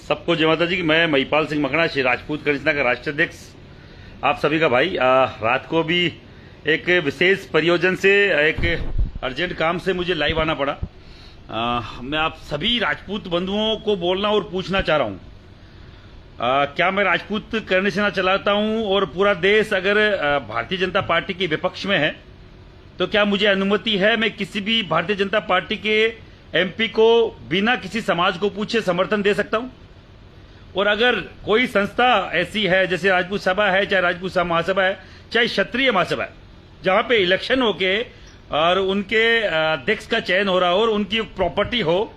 सबको जय माता जी की। मैं महिपाल सिंह मकड़ा, श्री राजपूत करिश्मा का राष्ट्रीय अध्यक्ष, आप सभी का भाई। रात को भी एक विशेष प्रयोजन से, एक अर्जेंट काम से मुझे लाइव आना पड़ा। मैं आप सभी राजपूत बंधुओं को बोलना और पूछना चाह रहा हूं, क्या मैं राजपूत करने से ना चलाता हूं और पूरा देश अगर भारतीय जनता पार्टी के विपक्ष में है तो क्या मुझे अनुमति है मैं किसी भी भारतीय जनता पार्टी के एमपी को बिना किसी समाज को पूछे समर्थन दे सकता हूं? और अगर कोई संस्था ऐसी है जैसे राजपूत सभा है, चाहे राजपूत महासभा है, चाहे क्षत्रिय महासभा है, जहां पे इलेक्शन होके और उनके अध्यक्ष का चयन हो रहा हो और उनकी प्रॉपर्टी हो,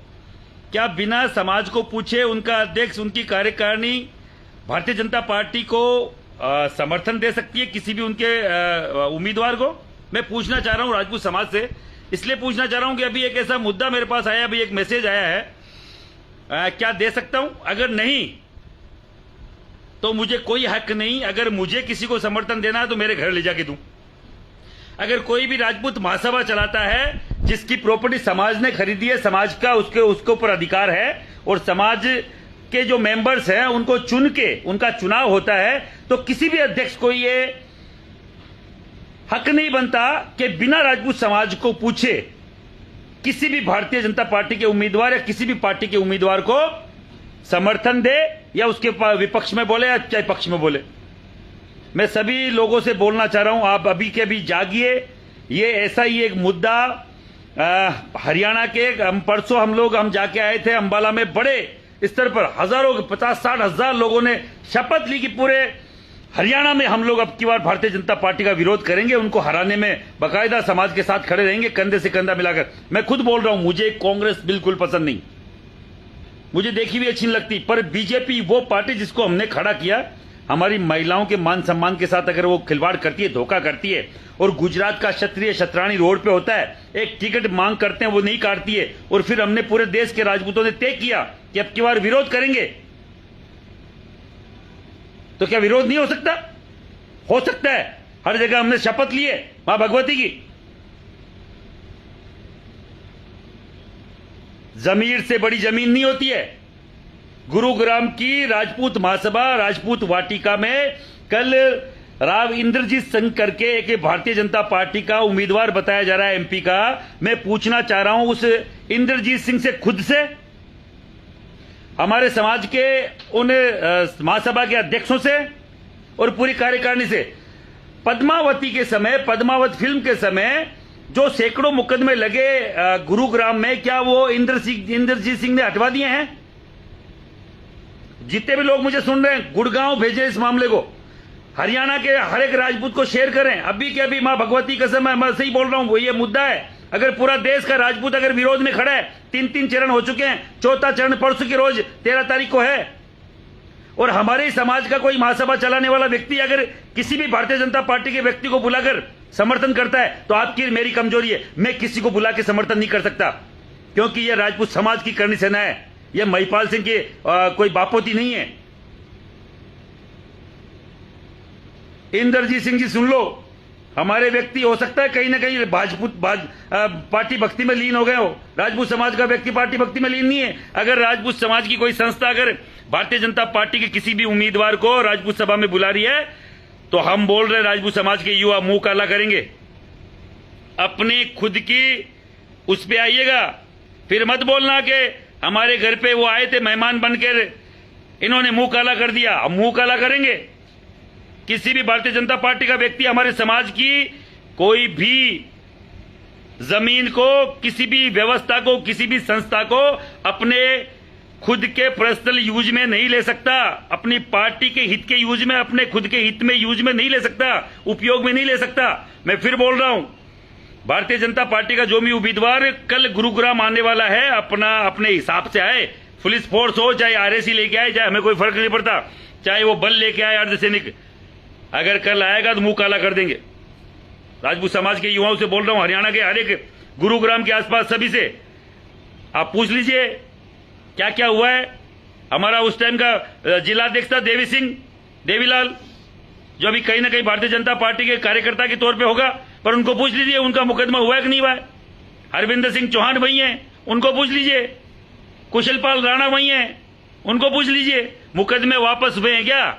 क्या बिना समाज को पूछे उनका अध्यक्ष, उनकी कार्यकारिणी भारतीय जनता पार्टी को समर्थन दे सकती है किसी भी उनके उम्मीदवार को? मैं पूछना चाह रहा हूं राजपूत समाज से, इसलिए पूछना चाह रहा हूं कि अभी एक ऐसा मुद्दा मेरे पास आया, अभी एक मैसेज आया है, क्या दे सकता हूं? अगर नहीं तो मुझे कोई हक नहीं। अगर मुझे किसी को समर्थन देना है तो मेरे घर ले जाके दूं। अगर कोई भी राजपूत महासभा चलाता है जिसकी प्रॉपर्टी समाज ने खरीदी है, समाज का उसके ऊपर अधिकार है और समाज के जो मेंबर्स हैं उनको चुन के उनका चुनाव होता है, तो किसी भी अध्यक्ष को ये हक नहीं बनता कि बिना राजपूत समाज को पूछे किसी भी भारतीय जनता पार्टी के उम्मीदवार या किसी भी पार्टी के उम्मीदवार को समर्थन दे, या उसके विपक्ष में बोले या चाहे पक्ष में बोले। मैं सभी लोगों से बोलना चाह रहा हूं, आप अभी के अभी जागिए। ये ऐसा ही एक मुद्दा हरियाणा के परसों हम जाके आए थे अंबाला में, बड़े स्तर पर हजारों 50-60 हजार लोगों ने शपथ ली कि पूरे हरियाणा में हम लोग अब की बार भारतीय जनता पार्टी का विरोध करेंगे, उनको हराने में बाकायदा समाज के साथ खड़े रहेंगे, कंधे से कंधा मिलाकर। मैं खुद बोल रहा हूं, मुझे कांग्रेस बिल्कुल पसंद नहीं, मुझे देखी भी अच्छी नहीं लगती, पर बीजेपी वो पार्टी जिसको हमने खड़ा किया, हमारी महिलाओं के मान सम्मान के साथ अगर वो खिलवाड़ करती है, धोखा करती है, और गुजरात का क्षत्रिय क्षत्राणी रोड पे होता है, एक टिकट मांग करते हैं वो नहीं काटती है, और फिर हमने पूरे देश के राजपूतों ने तय किया कि अब की बार विरोध करेंगे, तो क्या विरोध नहीं हो सकता? हो सकता है। हर जगह हमने शपथ ली है मां भगवती की। जमीर से बड़ी जमीन नहीं होती है। गुरुग्राम की राजपूत महासभा राजपूत वाटिका में कल राव इंद्रजीत सिंह करके एक भारतीय जनता पार्टी का उम्मीदवार बताया जा रहा है एमपी का। मैं पूछना चाह रहा हूं उस इंद्रजीत सिंह से, खुद से, हमारे समाज के उन महासभा के अध्यक्षों से और पूरी कार्यकारिणी से, पद्मावती के समय, पद्मावत फिल्म के समय जो सैकड़ों मुकदमे लगे गुरुग्राम में, क्या वो इंद्रजीत सिंह ने हटवा दिए हैं? जितने भी लोग मुझे सुन रहे हैं, गुड़गांव भेजे इस मामले को, हरियाणा के हर एक राजपूत को शेयर करें। अभी के अभी मां भगवती कसम है, मैं सही बोल रहा हूं, ये मुद्दा है। अगर पूरा देश का राजपूत अगर विरोध में खड़ा है, 3 चरण हो चुके हैं, चौथा चरण परसों की रोज 13 तारीख को है, और हमारे ही समाज का कोई महासभा चलाने वाला व्यक्ति अगर किसी भी भारतीय जनता पार्टी के व्यक्ति को बुलाकर समर्थन करता है, तो आपकी मेरी कमजोरी है, मैं किसी को बुला के समर्थन नहीं कर सकता, क्योंकि यह राजपूत समाज की करनी सेना है। यह महिपाल सिंह की कोई बापोती नहीं है। इंद्रजीत सिंह जी सुन लो, हमारे व्यक्ति हो सकता है कहीं ना कहीं पार्टी भक्ति में लीन हो गए हो, राजपूत समाज का व्यक्ति पार्टी भक्ति में लीन नहीं है। अगर राजपूत समाज की कोई संस्था अगर भारतीय जनता पार्टी के किसी भी उम्मीदवार को राजपूत सभा में बुला रही है, तो हम बोल रहे राजपूत समाज के युवा मुंह काला करेंगे। अपने खुद की उस पे आइएगा, फिर मत बोलना कि हमारे घर पे वो आए थे मेहमान बनकर, इन्होंने मुंह काला कर दिया। हम मुंह काला करेंगे। किसी भी भारतीय जनता पार्टी का व्यक्ति हमारे समाज की कोई भी जमीन को, किसी भी व्यवस्था को, किसी भी संस्था को अपने खुद के पर्सनल यूज में नहीं ले सकता, अपनी पार्टी के हित के यूज में, अपने खुद के हित में यूज में नहीं ले सकता, उपयोग में नहीं ले सकता। मैं फिर बोल रहा हूं, भारतीय जनता पार्टी का जो भी उम्मीदवार कल गुरुग्राम आने वाला है, अपने हिसाब से आए, पुलिस फोर्स हो चाहे आरएसी लेके आए, चाहे हमें कोई फर्क नहीं पड़ता, चाहे वो बल लेके आए अर्धसैनिक, अगर कल आएगा तो मुंह काला कर देंगे। राजपूत समाज के युवाओं से बोल रहा हूं, हरियाणा के हर एक, गुरुग्राम के आसपास सभी से आप पूछ लीजिए क्या क्या हुआ है। हमारा उस टाइम का जिलाध्यक्ष था देवीलाल, जो अभी कहीं ना कहीं भारतीय जनता पार्टी के कार्यकर्ता के तौर पे होगा, पर उनको पूछ लीजिए उनका मुकदमा हुआ है कि नहीं हुआ है। हरविंदर सिंह चौहान वही हैं, उनको पूछ लीजिए। कुशलपाल राणा वही हैं, उनको पूछ लीजिए, मुकदमे वापस हुए हैं क्या?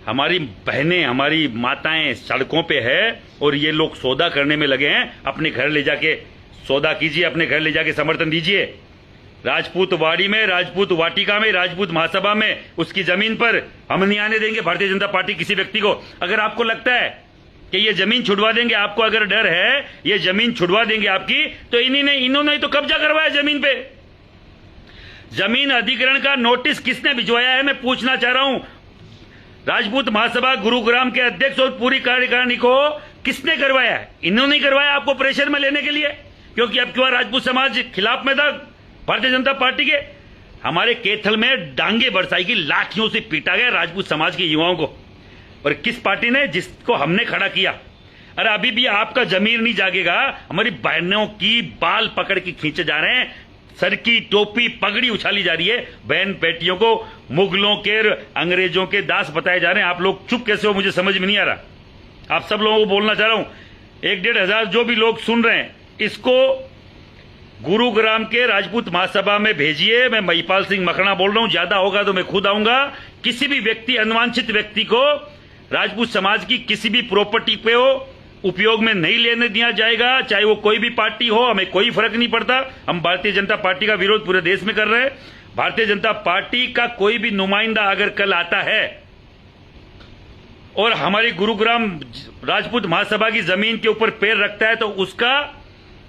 हमारी बहनें, हमारी माताएं सड़कों पे है और ये लोग सौदा करने में लगे हैं। अपने घर ले जाके सौदा कीजिए, अपने घर ले जाके समर्थन दीजिए। राजपूत वाड़ी में, राजपूत वाटिका में, राजपूत महासभा में, उसकी जमीन पर हम नहीं आने देंगे भारतीय जनता पार्टी किसी व्यक्ति को। अगर आपको लगता है कि ये जमीन छुड़वा देंगे, आपको अगर डर है ये जमीन छुड़वा देंगे आपकी, तो इन्होंने तो कब्जा करवाया जमीन पे। जमीन अधिग्रहण का नोटिस किसने भिजवाया है, मैं पूछना चाह रहा हूं। राजपूत महासभा गुरुग्राम के अध्यक्ष और पूरी कार्यकारिणी को किसने करवाया है? इन्होंने करवाया आपको प्रेशर में लेने के लिए, क्योंकि अब क्यों राजपूत समाज खिलाफ में था भारतीय जनता पार्टी के। हमारे कैथल में डांगे बरसाई की लाठियों से पीटा गया राजपूत समाज के युवाओं को, और किस पार्टी ने? जिसको हमने खड़ा किया। अरे अभी भी आपका जमीर नहीं जागेगा। हमारी बहनों की बाल पकड़ के खींचे जा रहे हैं, सर की टोपी पगड़ी उछाली जा रही है, बहन बेटियों को मुगलों के, अंग्रेजों के दास बताए जा रहे हैं। आप लोग चुप कैसे हो, मुझे समझ में नहीं आ रहा। आप सब लोगों को बोलना चाह रहा हूं, 1-1.5 हजार जो भी लोग सुन रहे हैं, इसको गुरुग्राम के राजपूत महासभा में भेजिए। मैं महिपाल सिंह मखना बोल रहा हूं, ज्यादा होगा तो मैं खुद आऊंगा। किसी भी व्यक्ति, अनवांछित व्यक्ति को राजपूत समाज की किसी भी प्रॉपर्टी पे हो उपयोग में नहीं लेने दिया जाएगा, चाहे वो कोई भी पार्टी हो। हमें कोई फर्क नहीं पड़ता। हम भारतीय जनता पार्टी का विरोध पूरे देश में कर रहे हैं। भारतीय जनता पार्टी का कोई भी नुमाइंदा अगर कल आता है और हमारी गुरुग्राम राजपूत महासभा की जमीन के ऊपर पैर रखता है, तो उसका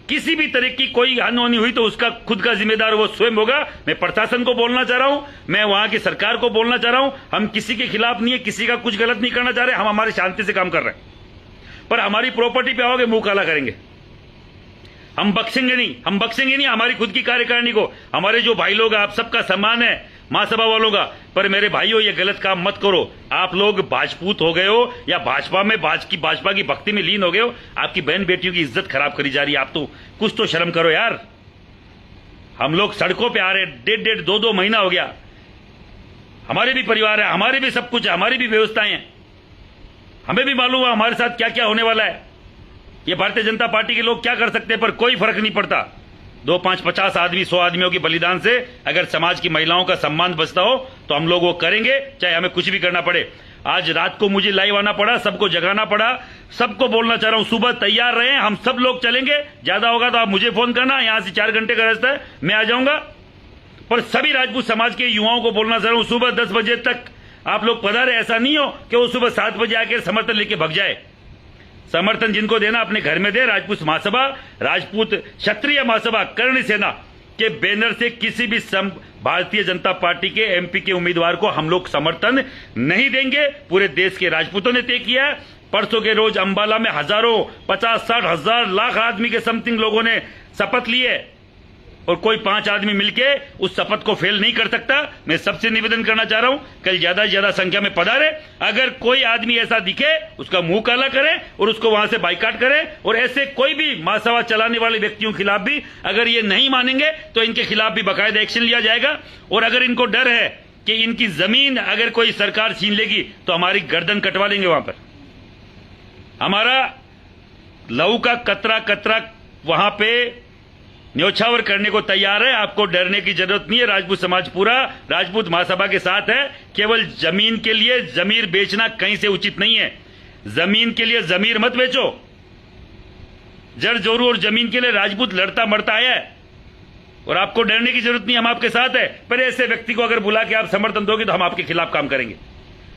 किसी भी तरह की कोई अनहोनी हुई तो उसका खुद का जिम्मेदार वो स्वयं होगा। मैं प्रशासन को बोलना चाह रहा हूं, मैं वहां की सरकार को बोलना चाह रहा हूं। हम किसी के खिलाफ नहीं है, किसी का कुछ गलत नहीं करना चाह रहे। हम हमारी शांति से काम कर रहे हैं, पर हमारी प्रॉपर्टी पे आओगे मुंह काला करेंगे। हम बख्शेंगे नहीं, हम बख्शेंगे नहीं हमारी खुद की कार्यकारिणी को। हमारे जो भाई लोग, आप सबका सम्मान है महासभा वालों का, पर मेरे भाइयों ये गलत काम मत करो। आप लोग भाजपूत हो गए हो या भाजपा में भाजपा की भक्ति में लीन हो गए हो, आपकी बहन बेटियों की इज्जत खराब करी जा रही है। आप तो कुछ तो शर्म करो यार। हम लोग सड़कों पे आ रहे, 1.5-2 महीना हो गया। हमारे भी परिवार है, हमारे भी सब कुछ है, हमारी भी व्यवस्थाएं हैं। हमें भी मालूम है हमारे साथ क्या क्या होने वाला है। ये भारतीय जनता पार्टी के लोग क्या कर सकते हैं, पर कोई फर्क नहीं पड़ता। 2, 5, 50 आदमी, 100 आदमियों के बलिदान से अगर समाज की महिलाओं का सम्मान बचता हो तो हम लोग वो करेंगे, चाहे हमें कुछ भी करना पड़े। आज रात को मुझे लाइव आना पड़ा, सबको जगाना पड़ा। सबको बोलना चाह रहा हूं, सुबह तैयार रहें, हम सब लोग चलेंगे। ज्यादा होगा तो आप मुझे फोन करना, यहां से 4 घंटे का रास्ता है, मैं आ जाऊंगा। पर सभी राजपूत समाज के युवाओं को बोलना चाह रहा हूं, सुबह 10 बजे तक आप लोग पधारे। ऐसा नहीं हो कि वो सुबह 7 बजे आके समर्थन लेके भग जाए। समर्थन जिनको देना अपने घर में दे। राजपूत महासभा, राजपूत क्षत्रिय महासभा, कर्ण सेना के बैनर से किसी भी भारतीय जनता पार्टी के एमपी के उम्मीदवार को हम लोग समर्थन नहीं देंगे। पूरे देश के राजपूतों ने तय किया है। परसों के रोज अंबाला में हजारों, 50-60 हजार लाख आदमी के समथिंग लोगों ने शपथ ली है, और कोई 5 आदमी मिलके उस शपथ को फेल नहीं कर सकता। मैं सबसे निवेदन करना चाह रहा हूं, कल ज्यादा से ज्यादा संख्या में पधारे। अगर कोई आदमी ऐसा दिखे उसका मुंह काला करें और उसको वहां से बाइकाट करें। और ऐसे कोई भी महासभा चलाने वाले व्यक्तियों के खिलाफ भी अगर ये नहीं मानेंगे तो इनके खिलाफ भी बाकायदा एक्शन लिया जाएगा। और अगर इनको डर है कि इनकी जमीन अगर कोई सरकार छीन लेगी तो हमारी गर्दन कटवा लेंगे। वहां पर हमारा लहू का कतरा कतरा वहां पे न्योछावर करने को तैयार है। आपको डरने की जरूरत नहीं है। राजपूत समाज पूरा राजपूत महासभा के साथ है। केवल जमीन के लिए जमीर बेचना कहीं से उचित नहीं है। जमीन के लिए जमीर मत बेचो। जड़ जोरू और जमीन के लिए राजपूत लड़ता मरता आया है, और आपको डरने की जरूरत नहीं, हम आपके साथ है। पर ऐसे व्यक्ति को अगर बुला के आप समर्थन दोगे तो हम आपके खिलाफ काम करेंगे।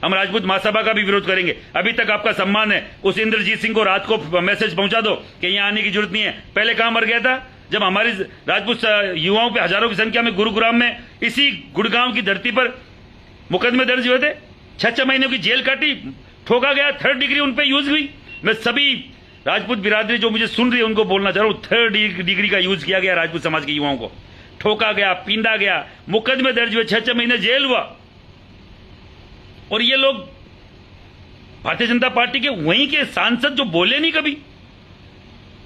हम राजपूत महासभा का भी विरोध करेंगे। अभी तक आपका सम्मान है, उस इंद्रजीत सिंह को रात को मैसेज पहुंचा दो कि यहां आने की जरूरत नहीं है। पहले कहां मर गया था जब हमारी राजपूत युवाओं पे हजारों की संख्या में गुरुग्राम में, इसी गुड़गांव की धरती पर मुकदमे दर्ज हुए थे। 6 महीनों की जेल काटी, ठोका गया, 3rd डिग्री उन पे यूज हुई। मैं सभी राजपूत बिरादरी जो मुझे सुन रही है उनको बोलना चाह रहा हूं, 3rd डिग्री का यूज किया गया राजपूत समाज के युवाओं को। ठोका गया, पींदा गया, मुकदमे दर्ज हुए, 6 महीने जेल हुआ। और ये लोग भारतीय जनता पार्टी के वहीं के सांसद जो बोले नहीं कभी।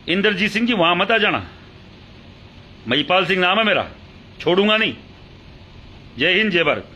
इंद्रजीत सिंह जी वहां मत आ जाना। महिपाल सिंह नाम है मेरा, छोड़ूंगा नहीं। जय हिंद, जय भारत।